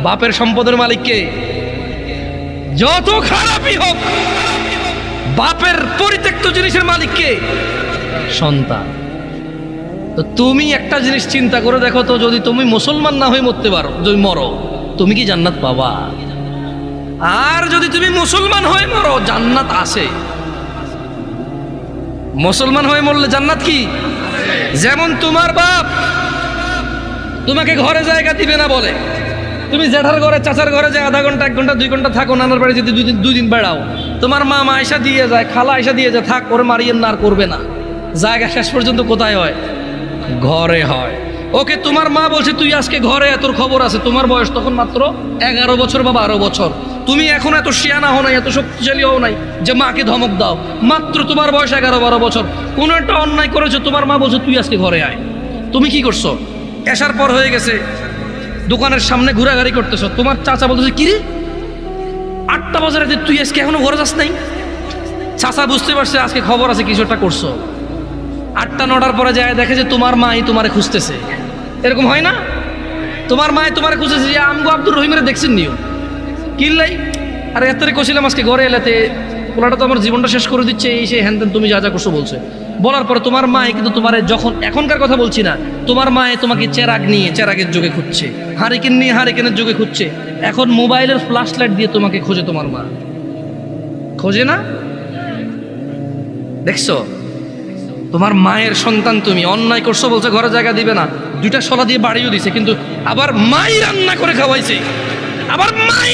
বাপের সম্পদের মালিক কে? যত খারাপই হোক, বাপের পরিত্যক্ত জিনিসের মালিক কে? সন্তান। তো তুমি একটা জিনিস চিন্তা করে দেখো তো, যদি তুমি মুসলমান না হয়ে মরতে পারো, যদি মরো, তুমি কি জান্নাত পাবা? আর যদি তুমি মুসলমান হয়ে মরো, জান্নাত আছে। মুসলমান হয়ে মরলে জান্নাত কি? যেমন তোমার বাপ তোমাকে ঘরে জায়গা দিবে না বলে তুমি জেঠার ঘরে চাচার ঘরে যে আধা ঘন্টা 1 ঘন্টা 2 ঘন্টা থাকো, নানার বাড়ি যদি 2 দিন বেড়াও, তোমার মা আয়সা দিয়ে যায়, খালা আয়সা দিয়ে যায়, থাক ওরে মারিয়েন না, আর করবে না। জায়গা শেষ পর্যন্ত কোথায় হয়? ঘরে হয়। ওকে, তোমার মা বলছে তুই আজকে ঘরে, তোর খবর আছে। তোমার বয়স তখন মাত্র 11 বছর বা 12 বছর। তুমি এখন এত শিয়ানা হও নাই, এত শক্তিশালী হও নাই যে মাকে ধমক দাও। মাত্র তোমার বয়স 11-12 বছর। কোনো একটা অন্যায় করেছো, তোমার মা বলছে তুই আজকে ঘরে আয়। তুমি কি করছো? এসার পর হয়ে গেছে, দোকানের সামনে ঘোরাঘুরি করতেছো। তোমার চাচা বলতেছে কি রে, 8টা বাজারে তুই আজকে এখনো ঘরে যাস নাই? চাচা বুঝতে পারছে আজকে খবর আছে, কিছু একটা করছো। 8টা-9টার পরে যায় দেখে যে তোমার মাই তোমারে খুঁজতেছে। এরকম হয় না? তোমার মায় তোমারে খুঁজতেছে যে আমগো আব্দুর রহিমের দেখছেন নিও কিনলাই, আর এত কছিলাম আজকে ঘরে এলাতে, পোলাটা তো আমার জীবনটা শেষ করে দিচ্ছে, এই সেই হ্যান তুমি যা যা করছো বলছে। বলার পরে তোমার মায় কিন্তু তোমার, যখন এখনকার কথা বলছি না, তোমার মায়ে তোমাকে চেরাগ নিয়ে চেরাগের যুগে খুঁজছে, হারিকেন নিয়ে হারিকেনের যুগে খুঁজছে। এখন মোবাইলের ফ্ল্যাশ লাইট দিয়ে তোমাকে খোঁজে। তোমার মা খোঁজে না? দেখছো, তোমার মায়ের সন্তান তুমি, অন্যায় করছো বলছে ঘরে জায়গা দিবে না, 2টা শলা দিয়ে বাড়িও দিছে, কিন্তু আবার মাই রান্না করে খাওয়াইছে, আবার মাই